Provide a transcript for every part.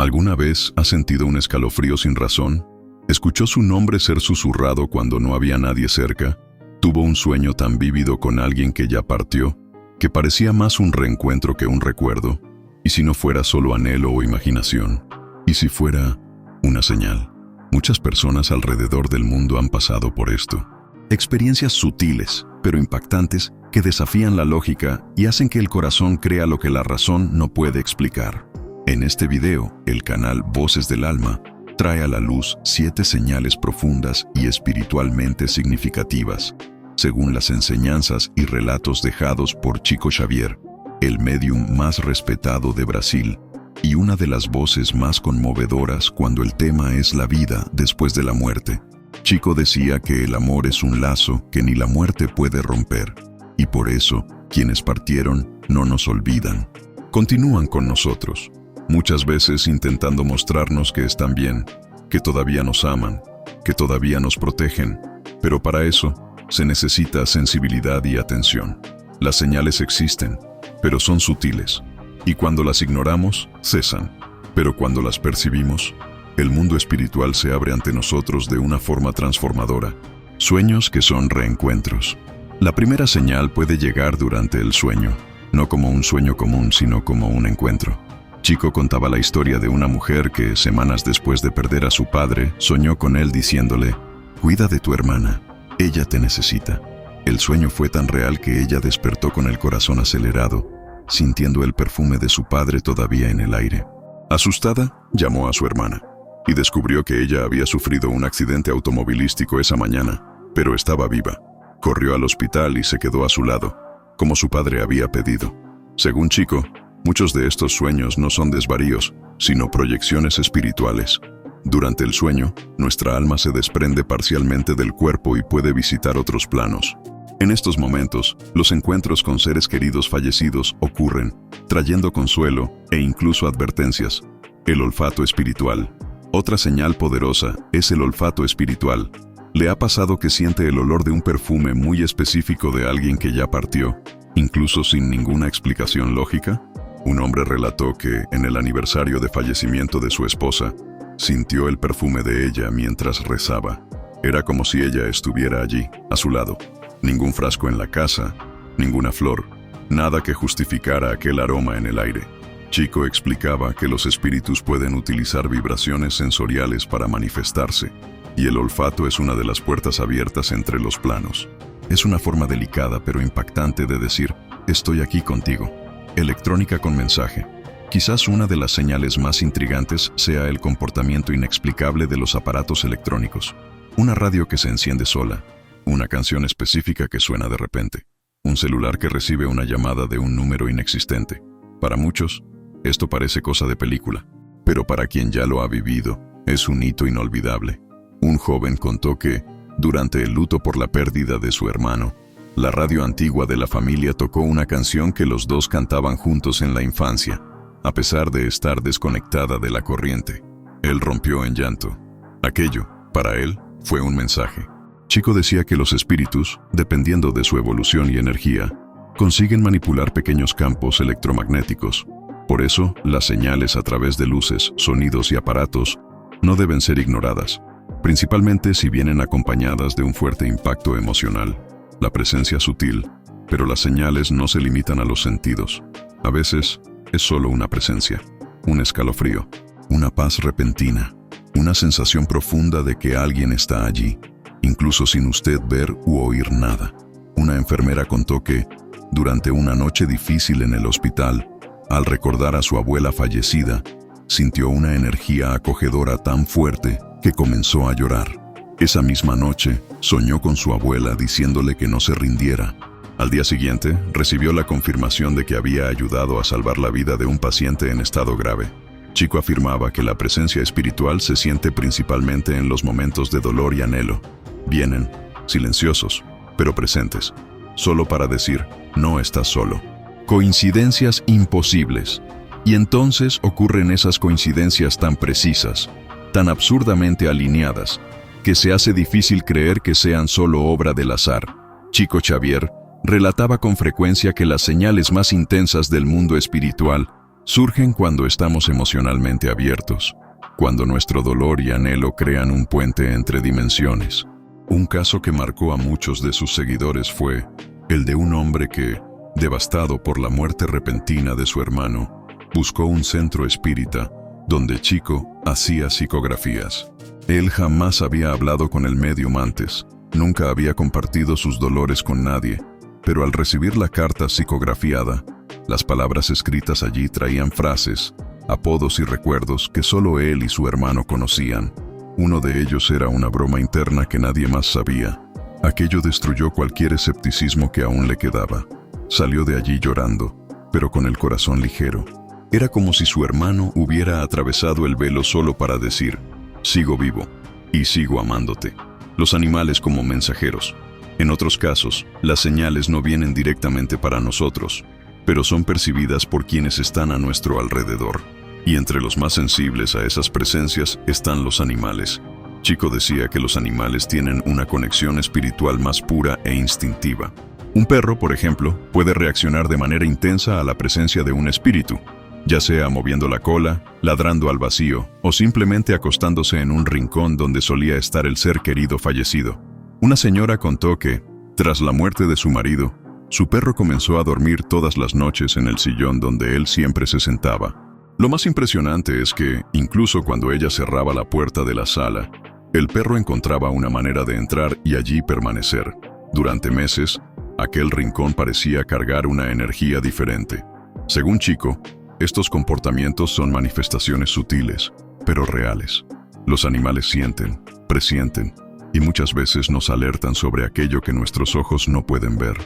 ¿Alguna vez has sentido un escalofrío sin razón? ¿Escuchó su nombre ser susurrado cuando no había nadie cerca? ¿Tuvo un sueño tan vívido con alguien que ya partió, que parecía más un reencuentro que un recuerdo? ¿Y si no fuera solo anhelo o imaginación? ¿Y si fuera una señal? Muchas personas alrededor del mundo han pasado por esto. Experiencias sutiles, pero impactantes, que desafían la lógica y hacen que el corazón crea lo que la razón no puede explicar. En este video, el canal Voces del Alma trae a la luz 7 señales profundas y espiritualmente significativas, según las enseñanzas y relatos dejados por Chico Xavier, el médium más respetado de Brasil y una de las voces más conmovedoras cuando el tema es la vida después de la muerte. Chico decía que el amor es un lazo que ni la muerte puede romper, y por eso, quienes partieron no nos olvidan. Continúan con nosotros, muchas veces intentando mostrarnos que están bien, que todavía nos aman, que todavía nos protegen, pero para eso se necesita sensibilidad y atención. Las señales existen, pero son sutiles, y cuando las ignoramos, cesan, pero cuando las percibimos, el mundo espiritual se abre ante nosotros de una forma transformadora. Sueños que son reencuentros. La primera señal puede llegar durante el sueño, no como un sueño común, sino como un encuentro. Chico contaba la historia de una mujer que, semanas después de perder a su padre, soñó con él diciéndole: «Cuida de tu hermana, ella te necesita». El sueño fue tan real que ella despertó con el corazón acelerado, sintiendo el perfume de su padre todavía en el aire. Asustada, llamó a su hermana y descubrió que ella había sufrido un accidente automovilístico esa mañana, pero estaba viva. Corrió al hospital y se quedó a su lado, como su padre había pedido. Según Chico, muchos de estos sueños no son desvaríos, sino proyecciones espirituales. Durante el sueño, nuestra alma se desprende parcialmente del cuerpo y puede visitar otros planos. En estos momentos, los encuentros con seres queridos fallecidos ocurren, trayendo consuelo e incluso advertencias. El olfato espiritual. Otra señal poderosa es el olfato espiritual. ¿Le ha pasado que siente el olor de un perfume muy específico de alguien que ya partió, incluso sin ninguna explicación lógica? Un hombre relató que, en el aniversario de fallecimiento de su esposa, sintió el perfume de ella mientras rezaba. Era como si ella estuviera allí, a su lado. Ningún frasco en la casa, ninguna flor, nada que justificara aquel aroma en el aire. Chico explicaba que los espíritus pueden utilizar vibraciones sensoriales para manifestarse, y el olfato es una de las puertas abiertas entre los planos. Es una forma delicada pero impactante de decir: «Estoy aquí contigo». Electrónica con mensaje. Quizás una de las señales más intrigantes sea el comportamiento inexplicable de los aparatos electrónicos. Una radio que se enciende sola, una canción específica que suena de repente, un celular que recibe una llamada de un número inexistente. Para muchos, esto parece cosa de película, pero para quien ya lo ha vivido, es un hito inolvidable. Un joven contó que, durante el luto por la pérdida de su hermano, la radio antigua de la familia tocó una canción que los dos cantaban juntos en la infancia, a pesar de estar desconectada de la corriente. Él rompió en llanto. Aquello, para él, fue un mensaje. Chico decía que los espíritus, dependiendo de su evolución y energía, consiguen manipular pequeños campos electromagnéticos. Por eso, las señales a través de luces, sonidos y aparatos no deben ser ignoradas, principalmente si vienen acompañadas de un fuerte impacto emocional. La presencia es sutil, pero las señales no se limitan a los sentidos. A veces, es solo una presencia, un escalofrío, una paz repentina, una sensación profunda de que alguien está allí, incluso sin usted ver u oír nada. Una enfermera contó que, durante una noche difícil en el hospital, al recordar a su abuela fallecida, sintió una energía acogedora tan fuerte que comenzó a llorar. Esa misma noche, soñó con su abuela diciéndole que no se rindiera. Al día siguiente, recibió la confirmación de que había ayudado a salvar la vida de un paciente en estado grave. Chico afirmaba que la presencia espiritual se siente principalmente en los momentos de dolor y anhelo. Vienen, silenciosos, pero presentes, solo para decir: no estás solo. Coincidencias imposibles. Y entonces ocurren esas coincidencias tan precisas, tan absurdamente alineadas, que se hace difícil creer que sean solo obra del azar. Chico Xavier relataba con frecuencia que las señales más intensas del mundo espiritual Surgen cuando estamos emocionalmente abiertos, cuando nuestro dolor y anhelo crean un puente entre dimensiones. Un caso que marcó a muchos de sus seguidores fue el de un hombre que, devastado por la muerte repentina de su hermano, buscó un centro espírita donde Chico hacía psicografías. Él jamás había hablado con el médium antes, nunca había compartido sus dolores con nadie, pero al recibir la carta psicografiada, las palabras escritas allí traían frases, apodos y recuerdos que solo él y su hermano conocían. Uno de ellos era una broma interna que nadie más sabía. Aquello destruyó cualquier escepticismo que aún le quedaba. Salió de allí llorando, pero con el corazón ligero. Era como si su hermano hubiera atravesado el velo solo para decir: sigo vivo y sigo amándote. Los animales como mensajeros. En otros casos, las señales no vienen directamente para nosotros, pero son percibidas por quienes están a nuestro alrededor. Y entre los más sensibles a esas presencias están los animales. Chico decía que los animales tienen una conexión espiritual más pura e instintiva. Un perro, por ejemplo, puede reaccionar de manera intensa a la presencia de un espíritu, ya sea moviendo la cola, ladrando al vacío o simplemente acostándose en un rincón donde solía estar el ser querido fallecido. Una señora contó que, tras la muerte de su marido, su perro comenzó a dormir todas las noches en el sillón donde él siempre se sentaba. Lo más impresionante es que, incluso cuando ella cerraba la puerta de la sala, el perro encontraba una manera de entrar y allí permanecer. Durante meses, aquel rincón parecía cargar una energía diferente. Según Chico, estos comportamientos son manifestaciones sutiles, pero reales. Los animales sienten, presienten, y muchas veces nos alertan sobre aquello que nuestros ojos no pueden ver.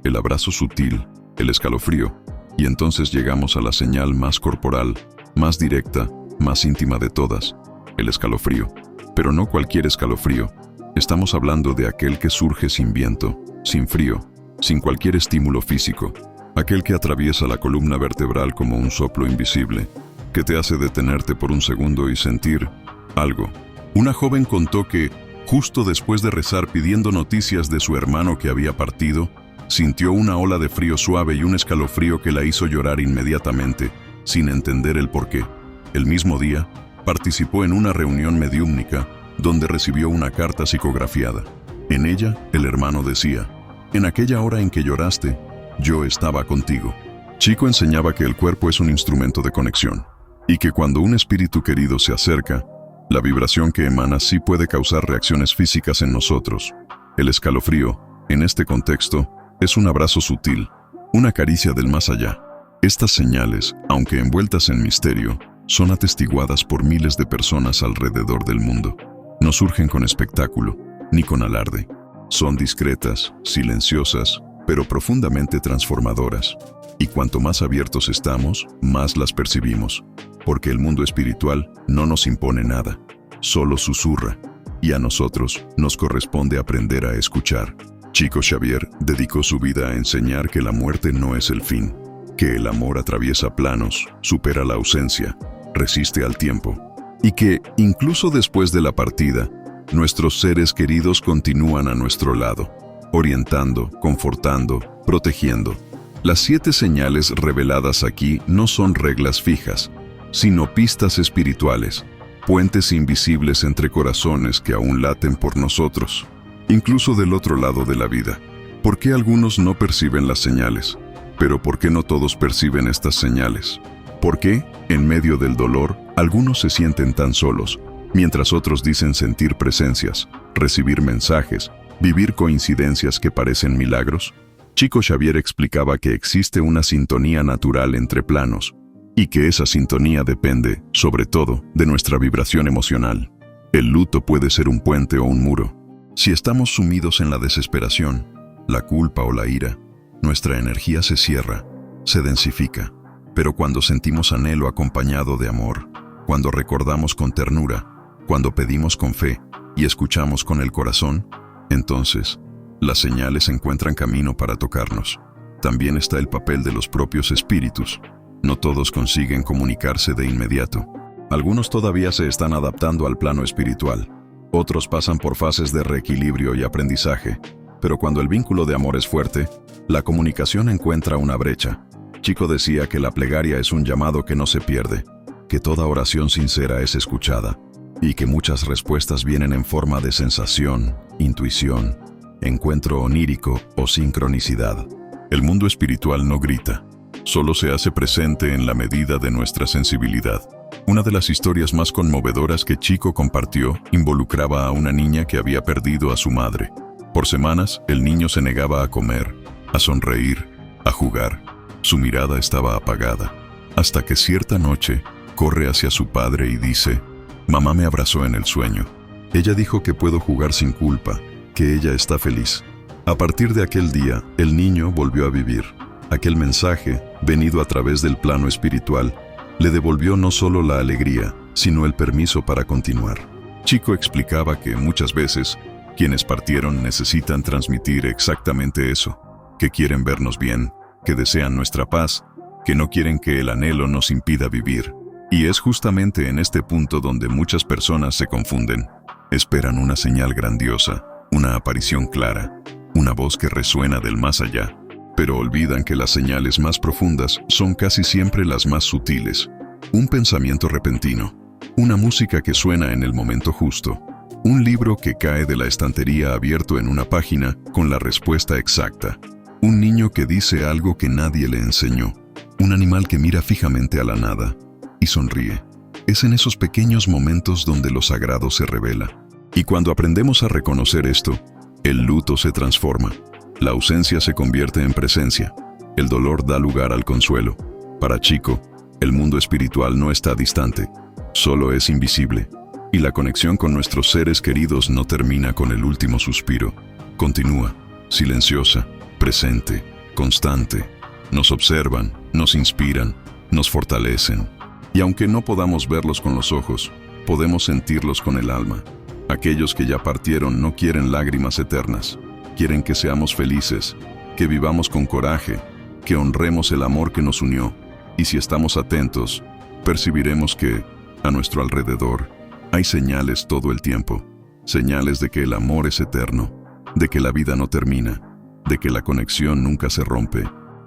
El abrazo sutil, el escalofrío, y entonces llegamos a la señal más corporal, más directa, más íntima de todas, el escalofrío. Pero no cualquier escalofrío. Estamos hablando de aquel que surge sin viento, sin frío, sin cualquier estímulo físico. Aquel que atraviesa la columna vertebral como un soplo invisible, que te hace detenerte por un segundo y sentir algo. Una joven contó que, justo después de rezar pidiendo noticias de su hermano que había partido, sintió una ola de frío suave y un escalofrío que la hizo llorar inmediatamente, sin entender el porqué. El mismo día, participó en una reunión mediúmnica donde recibió una carta psicografiada. En ella, el hermano decía: en aquella hora en que lloraste, yo estaba contigo. Chico enseñaba que el cuerpo es un instrumento de conexión, y que cuando un espíritu querido se acerca, la vibración que emana sí puede causar reacciones físicas en nosotros. El escalofrío, en este contexto, es un abrazo sutil, una caricia del más allá. Estas señales, aunque envueltas en misterio, son atestiguadas por miles de personas alrededor del mundo. No surgen con espectáculo, ni con alarde. Son discretas, silenciosas, pero profundamente transformadoras. Y cuanto más abiertos estamos, más las percibimos. Porque el mundo espiritual no nos impone nada, solo susurra. Y a nosotros nos corresponde aprender a escuchar. Chico Xavier dedicó su vida a enseñar que la muerte no es el fin, que el amor atraviesa planos, supera la ausencia, resiste al tiempo, y que, incluso después de la partida, nuestros seres queridos continúan a nuestro lado, orientando, confortando, protegiendo. Las 7 señales reveladas aquí no son reglas fijas, sino pistas espirituales, puentes invisibles entre corazones que aún laten por nosotros, incluso del otro lado de la vida. ¿Por qué algunos no perciben las señales? Pero ¿por qué no todos perciben estas señales? ¿Por qué, en medio del dolor, algunos se sienten tan solos, mientras otros dicen sentir presencias, recibir mensajes, vivir coincidencias que parecen milagros? Chico Xavier explicaba que existe una sintonía natural entre planos, y que esa sintonía depende, sobre todo, de nuestra vibración emocional. El luto puede ser un puente o un muro. Si estamos sumidos en la desesperación, la culpa o la ira, nuestra energía se cierra, se densifica. Pero cuando sentimos anhelo acompañado de amor, cuando recordamos con ternura, cuando pedimos con fe y escuchamos con el corazón, entonces, las señales encuentran camino para tocarnos. También está el papel de los propios espíritus. No todos consiguen comunicarse de inmediato. Algunos todavía se están adaptando al plano espiritual. Otros pasan por fases de reequilibrio y aprendizaje. Pero cuando el vínculo de amor es fuerte, la comunicación encuentra una brecha. Chico decía que la plegaria es un llamado que no se pierde, que toda oración sincera es escuchada y que muchas respuestas vienen en forma de sensación, intuición, encuentro onírico o sincronicidad. El mundo espiritual no grita, solo se hace presente en la medida de nuestra sensibilidad. Una de las historias más conmovedoras que Chico compartió involucraba a una niña que había perdido a su madre. Por semanas, el niño se negaba a comer, a sonreír, a jugar. Su mirada estaba apagada, hasta que cierta noche corre hacia su padre y dice: «Mamá me abrazó en el sueño. Ella dijo que puedo jugar sin culpa, que ella está feliz». A partir de aquel día, el niño volvió a vivir. Aquel mensaje, venido a través del plano espiritual, le devolvió no solo la alegría, sino el permiso para continuar. Chico explicaba que muchas veces, quienes partieron necesitan transmitir exactamente eso, que quieren vernos bien, que desean nuestra paz, que no quieren que el anhelo nos impida vivir. Y es justamente en este punto donde muchas personas se confunden. Esperan una señal grandiosa, una aparición clara, una voz que resuena del más allá, pero olvidan que las señales más profundas son casi siempre las más sutiles. Un pensamiento repentino, una música que suena en el momento justo, un libro que cae de la estantería abierto en una página con la respuesta exacta, un niño que dice algo que nadie le enseñó, un animal que mira fijamente a la nada y sonríe. Es en esos pequeños momentos donde lo sagrado se revela. Y cuando aprendemos a reconocer esto, el luto se transforma, la ausencia se convierte en presencia, el dolor da lugar al consuelo. Para Chico, el mundo espiritual no está distante, solo es invisible, y la conexión con nuestros seres queridos no termina con el último suspiro, continúa, silenciosa, presente, constante. Nos observan, nos inspiran, nos fortalecen, y aunque no podamos verlos con los ojos, podemos sentirlos con el alma. Aquellos que ya partieron no quieren lágrimas eternas, quieren que seamos felices, que vivamos con coraje, que honremos el amor que nos unió, y si estamos atentos, percibiremos que, a nuestro alrededor, hay señales todo el tiempo, señales de que el amor es eterno, de que la vida no termina, de que la conexión nunca se rompe.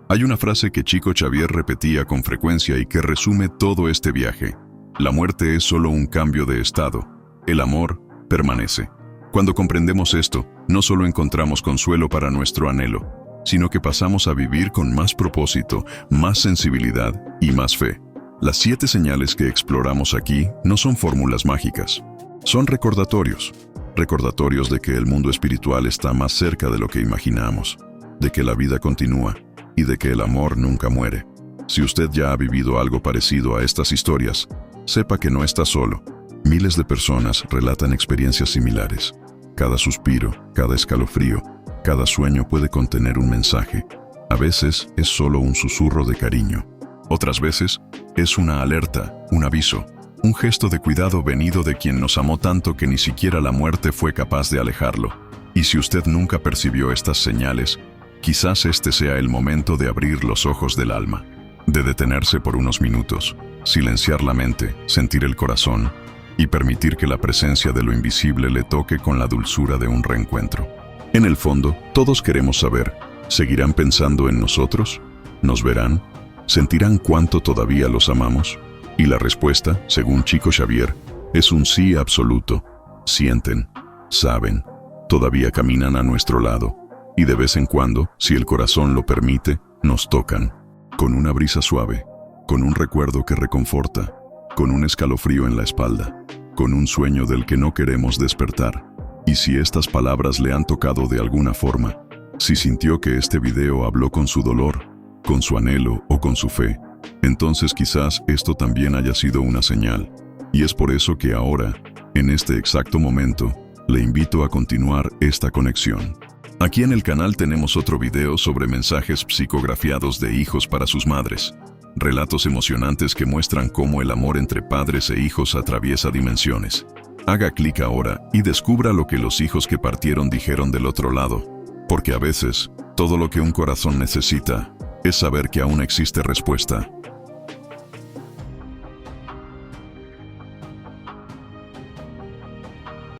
Hay una frase que Chico Xavier repetía con frecuencia y que resume todo este viaje: la muerte es solo un cambio de estado, el amor permanece. Cuando comprendemos esto, no solo encontramos consuelo para nuestro anhelo, sino que pasamos a vivir con más propósito, más sensibilidad y más fe. Las 7 señales que exploramos aquí no son fórmulas mágicas, son recordatorios de que el mundo espiritual está más cerca de lo que imaginamos, de que la vida continúa y de que el amor nunca muere. Si usted ya ha vivido algo parecido a estas historias, sepa que no está solo. Miles de personas relatan experiencias similares. Cada suspiro, cada escalofrío, cada sueño puede contener un mensaje. A veces es solo un susurro de cariño. Otras veces es una alerta, un aviso, un gesto de cuidado venido de quien nos amó tanto que ni siquiera la muerte fue capaz de alejarlo. Y si usted nunca percibió estas señales, quizás este sea el momento de abrir los ojos del alma, de detenerse por unos minutos, silenciar la mente, sentir el corazón y permitir que la presencia de lo invisible le toque con la dulzura de un reencuentro. En el fondo, todos queremos saber, ¿seguirán pensando en nosotros? ¿Nos verán? ¿Sentirán cuánto todavía los amamos? Y la respuesta, según Chico Xavier, es un sí absoluto. Sienten, saben, todavía caminan a nuestro lado, y de vez en cuando, si el corazón lo permite, nos tocan, con una brisa suave, con un recuerdo que reconforta, con un escalofrío en la espalda, con un sueño del que no queremos despertar. Y si estas palabras le han tocado de alguna forma, si sintió que este video habló con su dolor, con su anhelo o con su fe, entonces quizás esto también haya sido una señal. Y es por eso que ahora, en este exacto momento, le invito a continuar esta conexión. Aquí en el canal tenemos otro video sobre mensajes psicografiados de hijos para sus madres. Relatos emocionantes que muestran cómo el amor entre padres e hijos atraviesa dimensiones. Haga clic ahora y descubra lo que los hijos que partieron dijeron del otro lado. Porque a veces, todo lo que un corazón necesita es saber que aún existe respuesta.